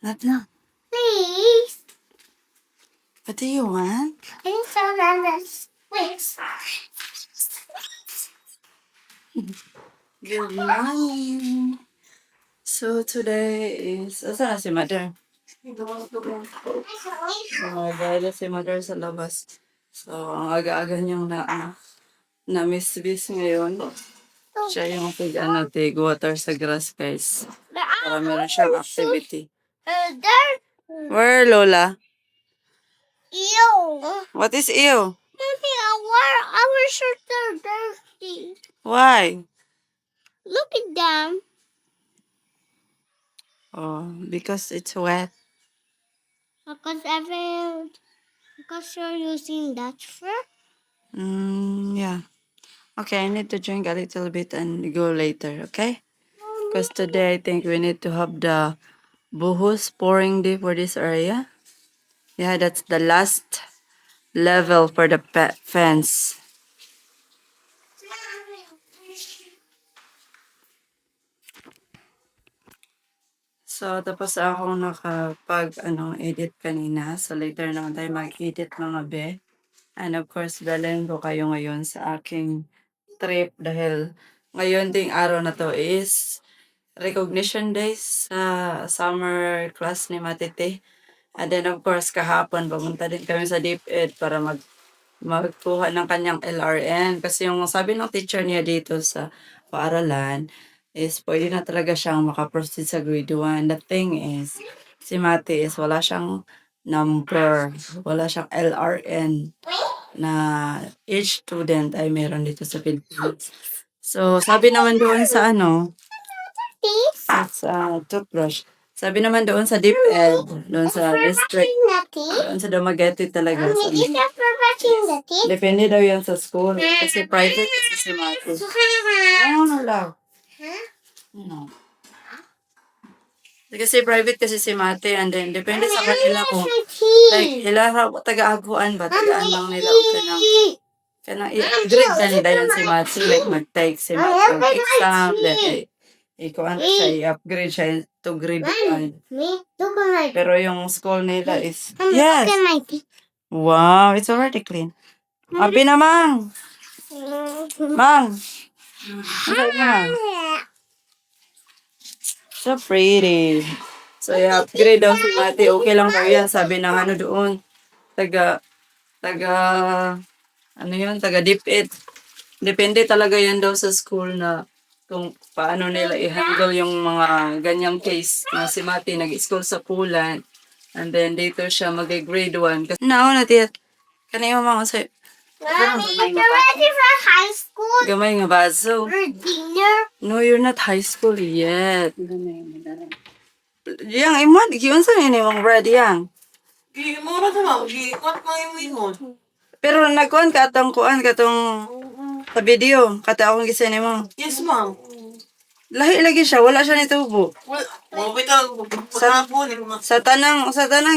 Not now. Please. What do you want? I need some bananas. Please. Good morning. So today is... Asan na si Mother? Gala si Mother sa labas. So, ang aga-aga niyang na miss ngayon. Siya yung tig water sa grass, guys. Para meron siyang activity. There. Where, Lola? Ew. What is ew? Mommy, our shirts are dirty. Why? Look at them. Oh, because it's wet. Because you're using that fur. Yeah. Okay, I need to drink a little bit and go later, okay? Because today I think we need to have the buhos pouring day for this area. Yeah, that's the last level for the fence. So, tapos akong edit kanina. So, later naman tayo mag-edit mga be. And of course, dalhin ko kayo ngayon sa aking trip dahil ngayon ding araw na to is recognition days sa summer class ni Matite. And then of course, kahapon pumunta din kami sa DepEd para magkuha ng kanyang LRN. Kasi yung sabi ng teacher niya dito sa paaralan is pwede na talaga siyang makaproceed sa grade 1. The thing is, si Mati is wala siyang number, wala siyang LRN na each student ay meron dito sa Philippines. So, sabi naman doon sa sa toothbrush, sabi naman doon sa DepEd, doon sa district, doon sa Dumaguete talaga. Mommy, is that for brushing the teeth? Depende daw yan sa school. Kasi private kasi si Mati. Ano lang? No. Kasi private kasi si Mate and then depende sa kanila kung like taga-aguan ba, tagaan lang nila o kanang i-grade na nila yun si Mate, like mag-take si Mate ng exam, then ikuan siya, i-upgrade siya to grade 1. Pero yung school nila is, yes! Wow, it's already clean. Abi na, Mang! Mang! Ano na? So pretty. So, i-upgrade daw si Mate. Okay lang daw yan. Sabi ng doon. Taga DepEd. Depende talaga yan daw sa school na kung paano nila i-handle yung mga ganyang case na si Mate nag-school sa Pulan. And then, dito siya mag-grade 1. Na tiyan. Kanina mga sa'yo. Mommy, you're ready for high school? Gamay nga baso. For dinner? No, you're not high school yet. Yang imod, giyon sa ni mong bread yang. Mura sa mga, what mga imod? Pero nagkuhan ka katong sa video, kata akong gisa ni mo. Yes, ma'am. Lahi lagi siya, wala siya nitubo. Mabita, paghapon. Sa tanang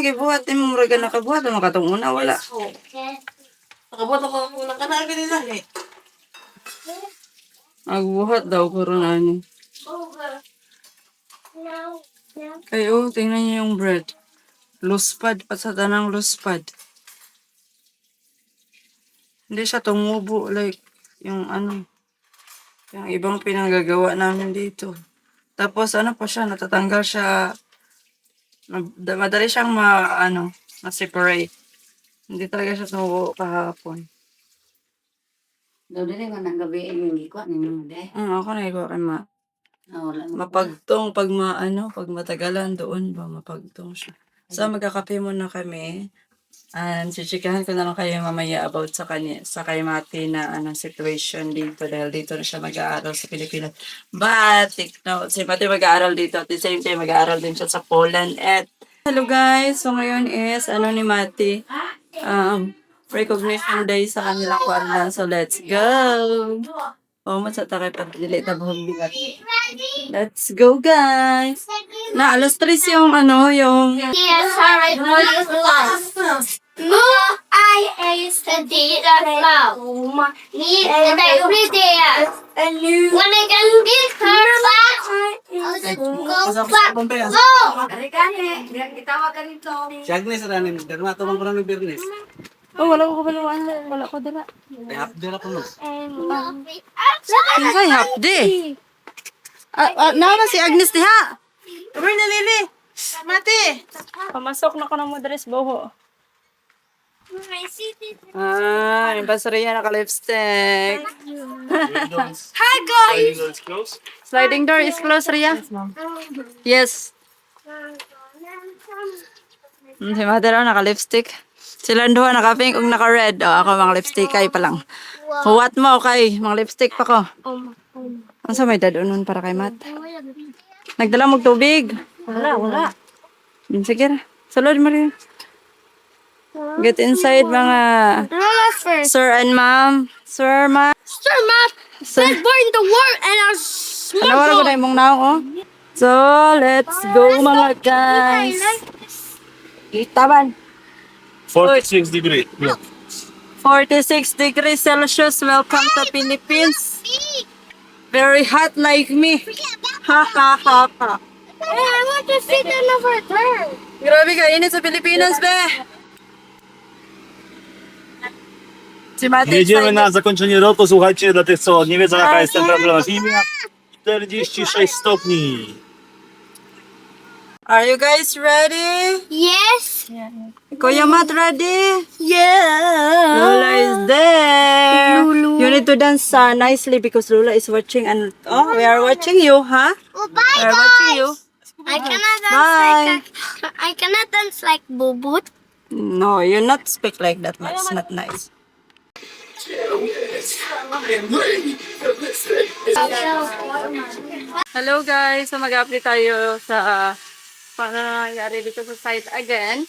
gibuhat ni mo mura ka nakabuhat mo katong una wala. Nakabuhat ako ng kanal kanila eh. Magbuhat daw puro na ni. Kayo, tingnan niyo yung bread. Luspad pa sa tanang luspad. Hindi siya tumubo like yung yung ibang pinanggagawa namin dito. Tapos pa siya, natatanggal siya, madali siyang ma-separate. Hindi talaga siya tumubo kahapon. Daw dili ka nang gabi yung gikuha ninyo de. Ako na ikaw kay ma. Wala mo. Mapagtong pag pag matagalan doon ba, mapagtong siya. So, magkakape muna kami. And chichikahan ko na lang kayo mamaya about sa kay Mati na situation dito dahil dito na siya mag-aaral sa Pilipinas. But, si Mati mag-aaral dito at the same time mag-aaral din siya sa Poland. At hello guys! So ngayon is ni Mati recognition day sa kanilang kwarna. So let's go! Masata kay pagdili tabong bigat. Let's go guys! Na alas 3 yung yung Yes, alright. No, I studied at home. Need every day. When I can get her back, I'll go back home. Ari kani, bilang gitawag ka nito. Si Agnes ranin, derma tumang ko ng Bernes. Oh, wala ko kabaluan. Wala ko dala. Ay, hapdi na po no. Kinsay hapde. Naman si Agnes diha. Uber na Lili. Mati. Pamasok na ko ng madres boho. Ah, yung basuriya naka-lipstick. Hi guys! Sliding door is closed, Ria. Yes. Si mother ako naka-lipstick. Silang duha naka-pink ug naka-red. O, ako mga lipstick kay pa lang. Huwat mo, kay. Mga lipstick pa ko. Ano sa may dadonon para kay Matt? Nagdala mong tubig? Wala. Sige na. Salud mo rin. Get inside mga Lola first. sir and ma'am. Sir, ma'am. Sir, Matt. Sir. Born in the world and our Ano wala ko na imong naong, oh? So, let's go mga guys. Taban. 46 degree. Yeah. 46 degrees Celsius. Welcome to Philippines. Very hot like me. Ha ha ha ha. I want to see the number turn. Grabe ka, init sa Pilipinas, be. Si Mate Jedziemy na excited. zakończenie roku. Słuchajcie, dla tych, co nie wiedzą, jaka jest temperatura na filmie. 46 stopni. Are you guys ready? Yes. Kuya Matt, ready? Yeah. Lula is there. You need to dance nicely because Lula is watching and we are watching you, huh? Well, bye, We are watching you. I cannot dance Bye. I cannot dance like Bubut. No, you not speak like that. That's not nice. Hello guys, so mag-update tayo sa paano nangyari dito sa site again.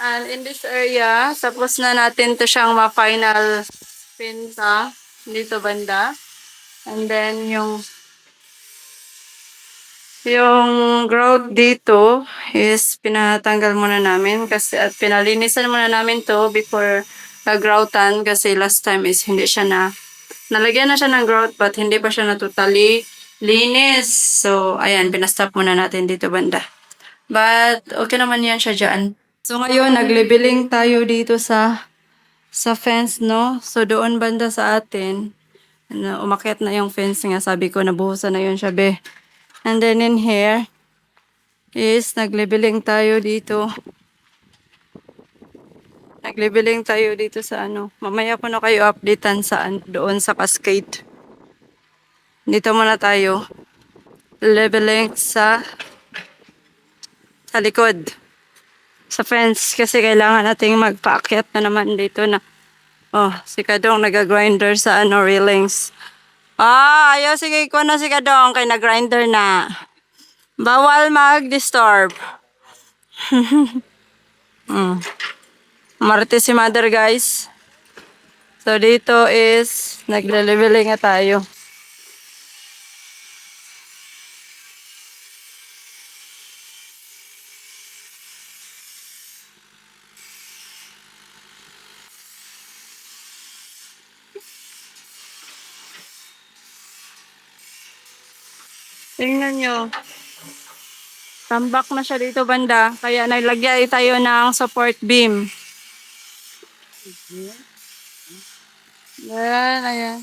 And in this area, tapos na natin to siyang ma-final pinta dito banda. And then yung grout dito is pinatanggal muna namin kasi at pinalinisan muna namin to before groutan kasi last time is hindi siya nalagyan na siya ng grout but hindi pa siya na totally linis. So, ayan, pinastop muna natin dito banda. But, okay naman yan siya dyan. So, ngayon, nag-leveling tayo dito sa fence, no? So, doon banda sa atin, umakyat na yung fence nga. Sabi ko, nabuhusan na yun siya, be. And then in here, is nag-leveling tayo dito. Nag-leveling tayo dito sa ano. Mamaya ko na kayo updatean doon sa cascade. Dito muna tayo. Leveling sa likod. Sa fence. Kasi kailangan nating magpaakyat na naman dito na. Oh, si Kadong nag-grinder sa railings. Ayaw sige ko na si Kadong kay nag-grinder na. Bawal mag-disturb. Martes si mother guys. So dito is nagle-leveling na tayo. Tingnan nyo. Tambak na siya dito banda. Kaya naglagay tayo ng support beam. Ayan.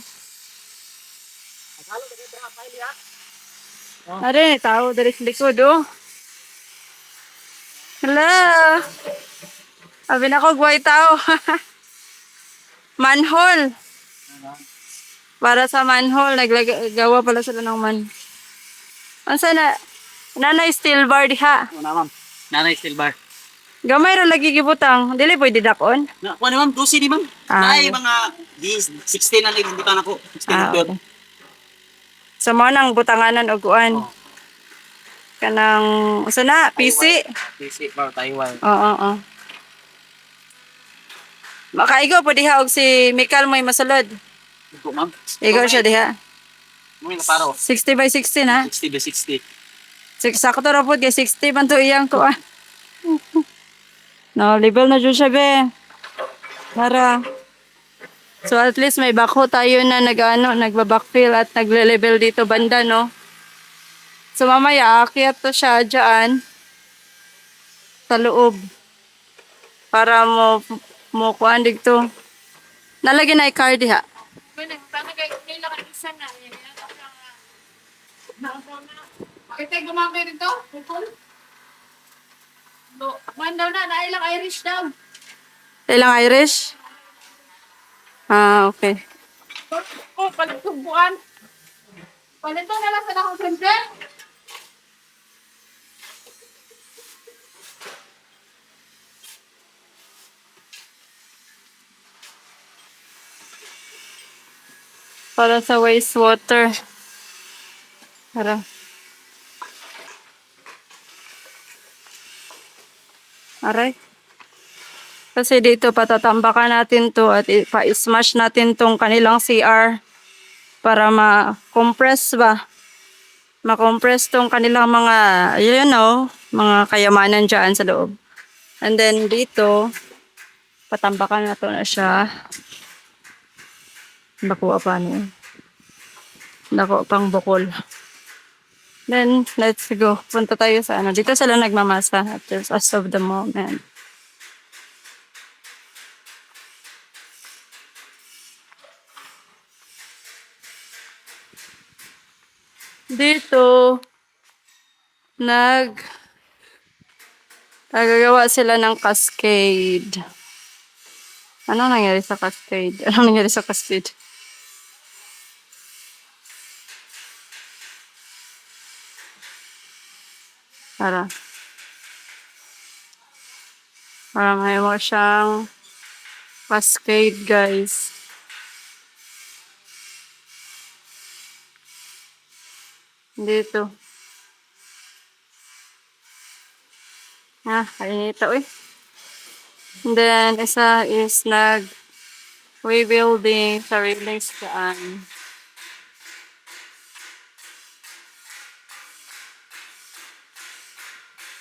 Ayan, tao dari sa likod, oh. Hello. Sabi na ko, guway tao. Manhole. Para sa manhole, naglagawa pala sila ng Ang sana, nanay steel bar diha. Una ma'am. Nanay steel bar. Gamay ro lagi gibutang. Dili pwede dakon. Na, kuha ni ma'am, 2 CD ma'am. Nay, mga 16 na nagbutan ako. 16 na Okay. So mo nang butanganan og kuan. Kanang sana PC. PC, bar, Taiwan. Oo. Makaigo po diha og si Mikal mo'y masulod. Ito ma'am. Igo siya diha. Muna na paro. 60 by 60 na. 60 by 60. Sakto ra po kay 60 man to iyang kuan. No, level na jud siya be. Para. So at least may bako tayo na nagba-backfill at nagle-level dito banda, no? So mamaya, aakyat to siya dyan sa loob para mo kuan dito. Nalagyan na i-card diha. Kita gumamit dito? Man daw na, nailang Irish daw. Ilang Irish? Ah, okay. Oh, palitubuan. Palito na lang sa lakong sente. Para sa wastewater. Para. Aray. Kasi dito patatambakan natin to at pa-smash natin tong kanilang CR para ma-compress ba. Ma-compress tong kanilang mga, you know, mga kayamanan dyan sa loob. And then dito, patambakan na to na siya. Nakuha pa niya. Nakuha pang bukol. Then, let's go. Punta tayo sa ano. Dito sila nagmamasa at as of the moment. Dito, nagagawa sila ng cascade. Ano nangyari sa cascade? Ano nangyari sa cascade? Para may mo siyang cascade, guys. Dito. Kainita, uy. And then, isa is rebuilding sa railings daan.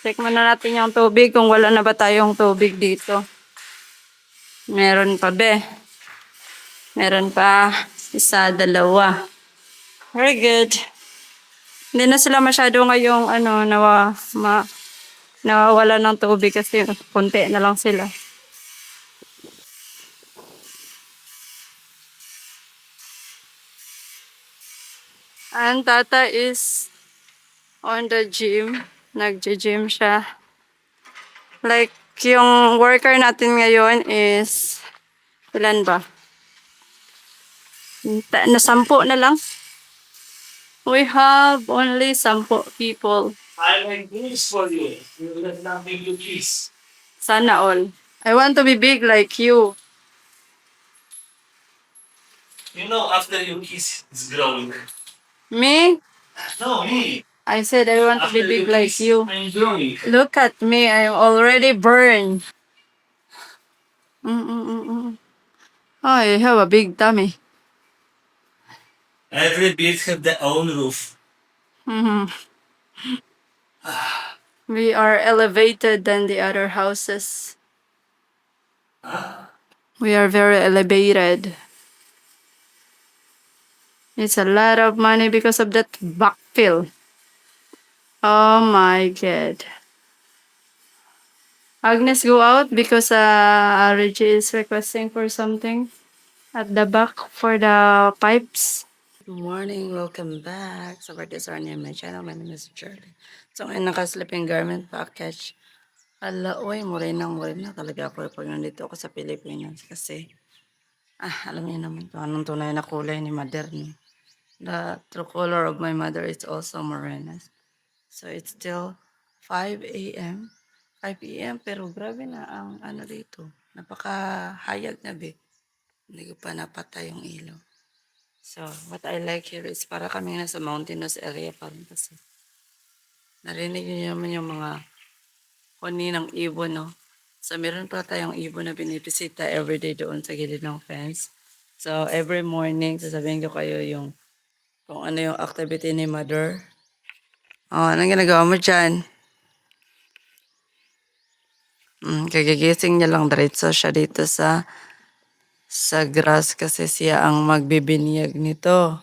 Check muna natin yung tubig kung wala na ba tayong tubig dito. Meron pa, be. Meron pa. Isa, dalawa. Very good. Hindi na sila masyado ngayong nawawala ng tubig kasi konti na lang sila. And Tata is on the gym. Nag-gym siya. Like, yung worker natin ngayon is, ilan ba? Na 10 na lang. We have only 10 people. I like this for you. You will not make you kiss. Sana all. I want to be big like you. You know, after you kiss, it's growing. Me? No, me. I said I want to be After big you like kiss, you. I'm growing. Look at me, I'm already burned. Mm-mm-mm. Oh, I have a big tummy. Every bit have their own roof. Mhm. We are elevated than the other houses. We are very elevated. It's a lot of money because of that backfill. Oh my God. Agnes, go out because Reggie is requesting for something at the back for the pipes. Good morning, welcome back. So for this our name, my channel, my name is Shirley. So ngayon naka-sleeping garment package. Ala, uy, morena talaga ako pag nandito ako sa Pilipinas kasi alam niyo naman to, anong tunay na kulay ni mother ni. The true color of my mother is also morena. So it's still 5 a.m. 5 p.m. pero grabe na ang ano dito. Napakahayag na be. Hindi ko pa napatay yung ilaw. So what I like here is para kami nasa mountainous area pa rin kasi. Narinig niyo naman yung mga huni ng ibon, no? So meron pa tayong ibon na binibisita everyday doon sa gilid ng fence. So every morning, sasabihin ko kayo yung kung ano yung activity ni mother. Oh, anong ginagawa mo dyan? Kagigising niya lang diretso siya dito sa sa grass kasi siya ang magbibinyag nito.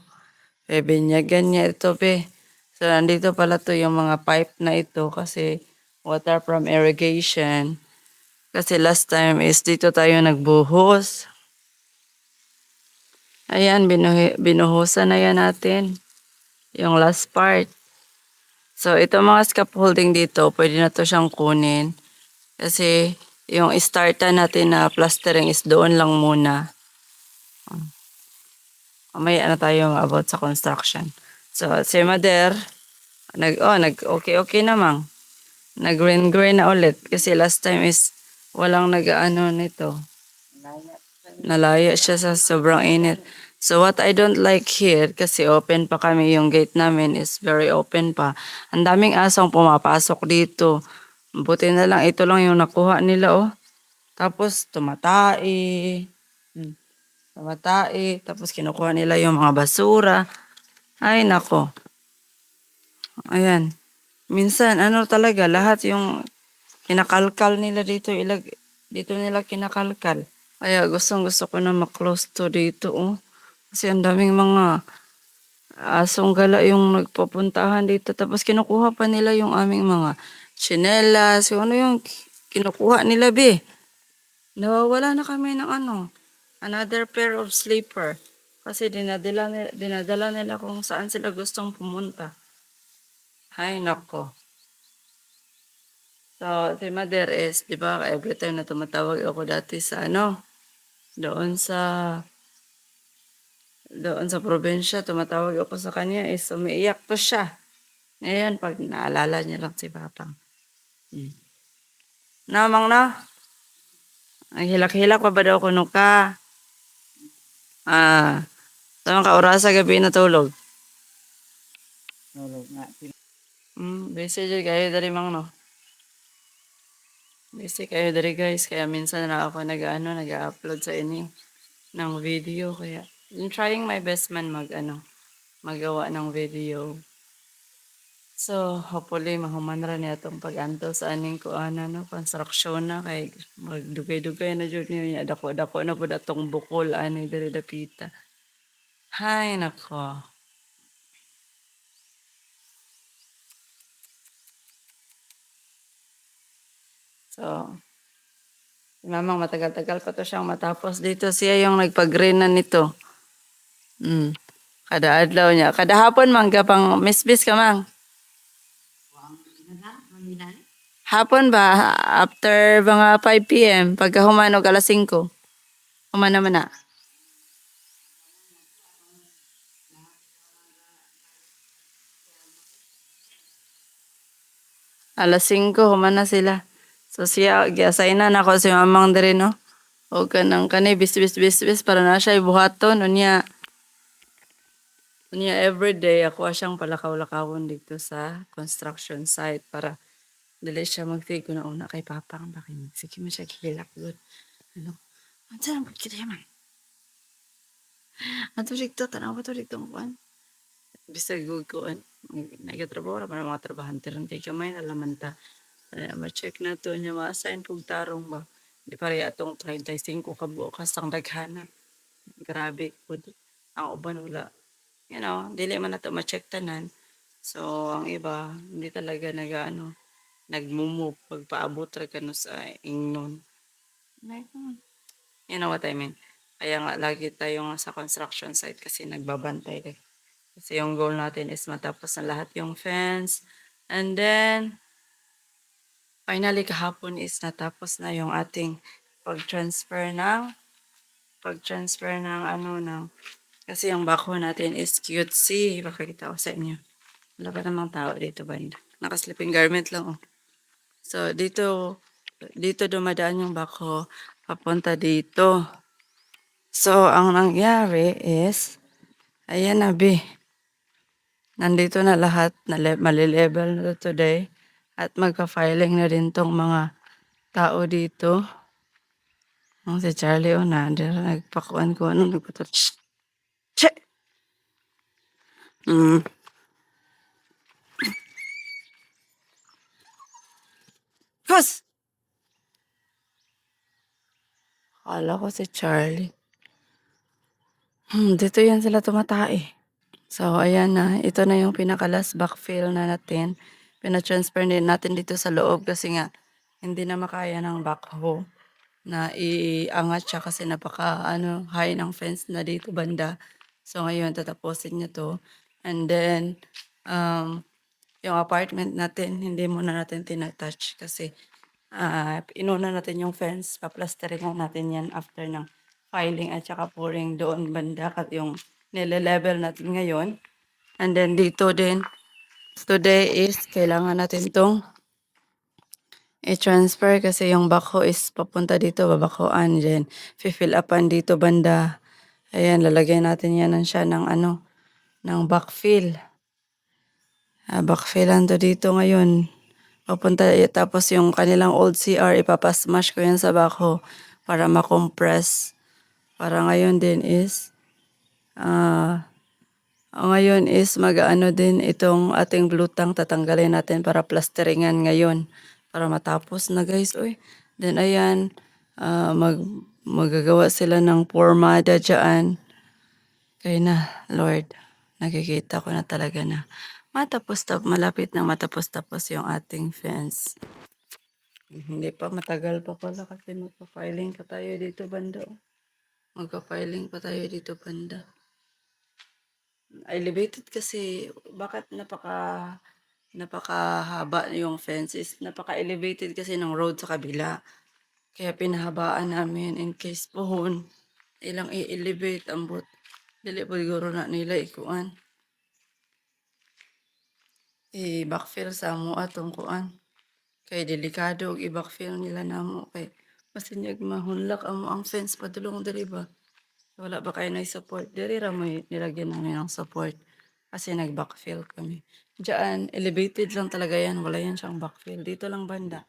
Bibinyagan niya ito, be. So, nandito pala to yung mga pipe na ito kasi water from irrigation. Kasi last time is dito tayo nagbuhos. Ayan, binuhusan na yan natin. Yung last part. So, ito mga scaffolding dito, pwede na to siyang kunin. Kasi yung starter natin na plastering is doon lang muna. Mamaya na tayo about sa construction. So, si Mader, okay namang. Nag-green na ulit. Kasi last time is walang nag-ano nito. Nalaya siya sa sobrang init. So what I don't like here, kasi open pa kami, yung gate namin is very open pa. Ang daming asong pumapasok dito. Buti na lang, ito lang yung nakuha nila, oh. Tapos tumatai. Tumatai. Tapos kinukuha nila yung mga basura. Ay, nako. Ayan. Minsan, ano talaga, lahat yung kinakalkal nila dito, dito nila kinakalkal. Kaya gustong gusto ko na maklose to dito, oh. Kasi ang daming mga asong gala yung nagpapuntahan dito. Tapos kinukuha pa nila yung aming mga tsinelas, yung ano yung kinukuha nila, be. Nawawala na kami ng ano, another pair of slipper. Kasi dinadala nila kung saan sila gustong pumunta. Ay, nako. So, si Mother is, di ba, every time na tumatawag ako dati sa ano, doon sa probinsya, tumatawag ako sa kanya, is umiiyak to siya. Ngayon, pag naalala niya lang si Papang. Namang na, ang hilak-hilak pa ba daw kuno ka? Tamang ka oras sa gabi natulog. Busy dyan kayo dari mang no. Busy kayo dari guys, kaya minsan na ako nag-upload sa inyo ng video. Kaya, I'm trying my best man magawa ng video. So, hopefully, mahuman ra niya itong pag-anto sa aning construction na kay magdugay-dugay na dyan niya. Dako-dako na po datong bukol, diri dapita. Hay, nako. So, si Mamang matagal-tagal pa to siyang matapos. Dito siya yung nagpag-green na nito. Kada adlaw niya. Kada hapon, mangga pang misbis ka, mang. Hapon ba? After mga 5 p.m. Pagka humanog alas 5. Human naman na. Alas 5, human na sila. So siya, giassignan ako si Mamang diri, no? O kanang kanay, bis para na siya ibuhaton. Unya everyday, ako siyang palakaw-lakawon dito sa construction site para dili siya mag-fake na una kay Papang. Bakit? Sige mo siya kilak good. Ano? Ang sarang pagkita man. Ato dito, tanaw ba ito dito kuan? Bisag kuan. Nagatrabaho ra para mga trabahante rin kay kamay nalaman ta. Ma-check na to niya ma-assign kong tarong ba. Di pare atong 35 kabukas ang daghana. Grabe pud. Ang uban wala. You know, dili man nato ma-check tanan. So, ang iba, hindi talaga nagmumove pagpaabot ra kano sa ingnon. Like, you know what I mean? Kaya nga lagi tayo nga sa construction site kasi nagbabantay. Kasi yung goal natin is matapos na lahat yung fence. And then, finally kahapon is natapos na yung ating pag-transfer ng kasi yung bako natin is cutesy. Pakikita ko sa inyo. Wala pa namang tao dito banda. Naka-sleeping garment lang, oh. So, dito dumadaan yung bako papunta dito. So, ang nangyari is, ayan na, be. Nandito na lahat, malilevel na today. At magka-filing na rin tong mga tao dito. Ang si Charlie, nagpakuan ko, nagpatouch. Che! Kala ko si Charlie. Dito yan sila tumatae. So, ayan na. Ito na yung pinaka-last backfill na natin. Pina-transfer din natin dito sa loob kasi nga hindi na makaya ng backhoe na iangat siya kasi napaka high ng fence na dito banda. So, ngayon tatapusin niya to. And then, yung apartment natin, hindi muna natin tinatouch kasi inuna natin yung fence, paplastering na natin yan after ng filing at saka pouring doon banda at yung nile-level natin ngayon. And then dito din, today is kailangan natin tong i-transfer kasi yung backhoe is papunta dito, babakhoan din. Fill upan dito banda. Ayan, lalagyan natin yan siya ng ng backfill. Backfillan to dito ngayon. Papunta, tapos yung kanilang old CR, ipapasmash ko yan sa backhoe para makompress. Para ngayon din is, ngayon is mag-ano din itong ating blutang tatanggalin natin para plasteringan ngayon. Para matapos na guys. Uy. Then ayan, magagawa sila ng formada dyan. Kaya na, Lord, nakikita ko na talaga na malapit na matapos-tapos yung ating fence. Hindi pa, matagal pa pala kasi magpa-filing pa tayo dito banda. Magpa-filing pa tayo dito banda. Elevated kasi, bakit napakahaba yung fences? Napaka-elevated kasi ng road sa kabila. Kaya pinahabaan namin in case pohon. Ilang i-elevate ang boat. Dili po siguro na nila ikuan. I-backfill sa mo atong kuan. Kay delikado og i-backfill nila namo kay masinyag mahunlak ang fence padulong diri ba. Wala ba kayo na support? Diri ra mo nilagyan namin ng support kasi nag-backfill kami. Diyan, elevated lang talaga yan. Wala yan siyang backfill. Dito lang banda.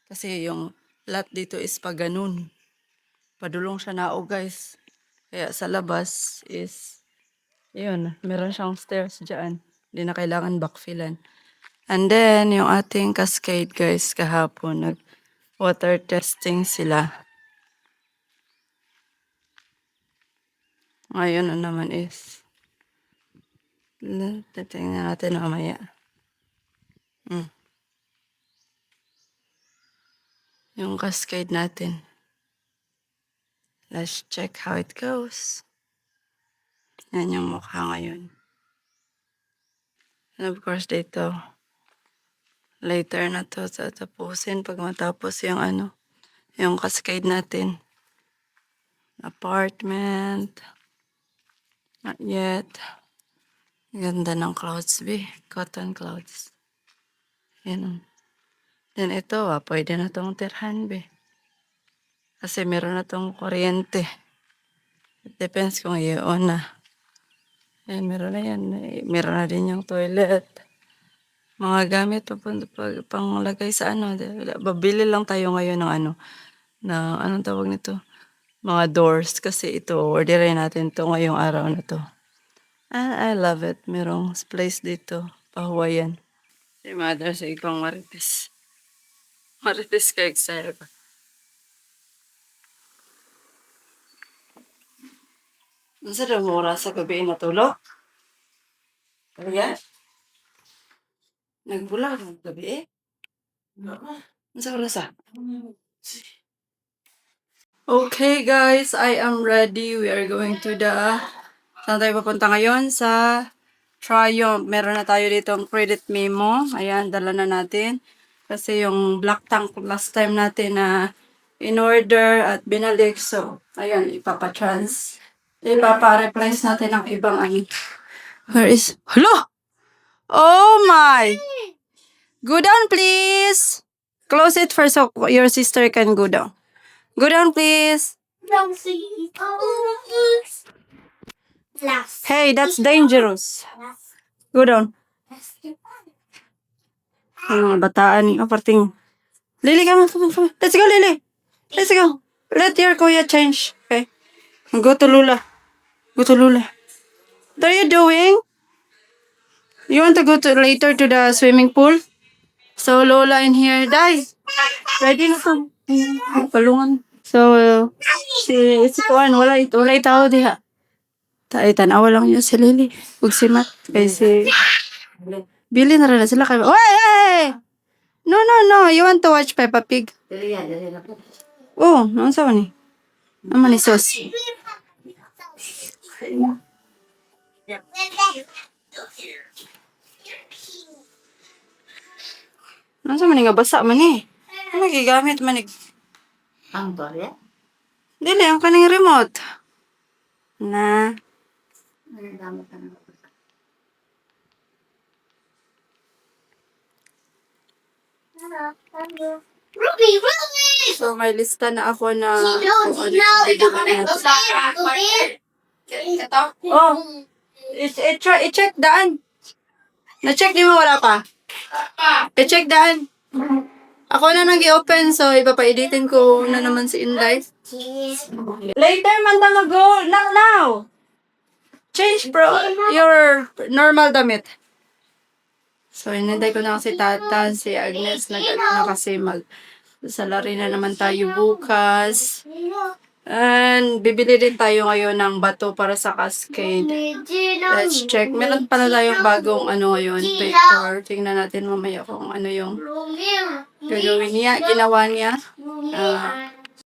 Kasi yung lot dito is pa ganun. Padulong siya nao guys. Kaya sa labas is, yun, meron siyang stairs dyan. Hindi na kailangan backfillan. And then, yung ating cascade guys, kahapon, nag-water testing sila. Ngayon na naman is, titingnan natin mamaya. Yung cascade natin. Let's check how it goes. Yan yung mukha ngayon. And of course, dito, later na to tatapusin pag matapos yung yung cascade natin. Apartment. Not yet. Ganda ng clouds, be. Cotton clouds. Yan. Then ito, pwede na tong tirhan, be. Kasi meron na tong kuryente. It depends kung i-on na. Yan, meron na yan. Meron na din yung toilet. Mga gamit panglagay sa babili lang tayo ngayon ng anong tawag nito? Mga doors. Kasi ito, orderin natin to ngayong araw na to. I love it. Merong place dito. Pa-Hawaiian. Si mother sa ibang marites. Marites ka exile ka. Nasa daw mo oras sa gabi natulog? Kaya? Nagbulag ng gabi Nasa oras Okay guys, I am ready. We are going to saan tayo papunta ngayon? Sa Triumph. Meron na tayo dito ang credit memo. Ayan, dala na natin. Kasi yung black tank last time natin na in-order at binalik. So, ayan, ipapa-replace natin ang ibang Where is... Hello! Oh my! Go down, please! Close it first so your sister can go down. Go down, please. Hey, that's dangerous. Go down. Mga bataan, aparting. Lily, come on. Let's go, Lily. Let's go. Let your kuya change. Okay. Go to Lula. Go to Lula. What are you doing? You want to go later to the swimming pool? So, Lola in here. Dai. Ready na to. Palungan. So, si Kuan, wala tao diha. Ay, tanawa lang niyo si Lily. Huwag si Matt. Kay si... Bili na rin na sila kayo. Oy! Hey! No, no, no. You want to watch Peppa Pig? Dili yan, dili na po. Oh, ano sa ni? Ano ni Sos? Ano sa nga basa man eh? Ano gigamit man eh? Ang torya? Dili, ang kaning remote. Na. Ang dami ka na. Ruby, Ruby! So, may lista na ako na Sino? kung ano Sino? yung Ito ka bibili na. natin. Ito. Oh, i-check daan. Na-check di mo wala pa? I-check daan. Ako na nang i-open, so ipapa-editin ko na naman si Inday. Later man ta mag-go. Not now. Change your normal damit. So, inintay ko na si Tata, si Agnes, na kasi salary na naman tayo bukas. And bibili din tayo ngayon ng bato para sa cascade. Let's check. Meron pala tayong bagong ano ngayon, Victor. Tingnan natin mamaya kung ano yung gagawin niya, ginawa niya.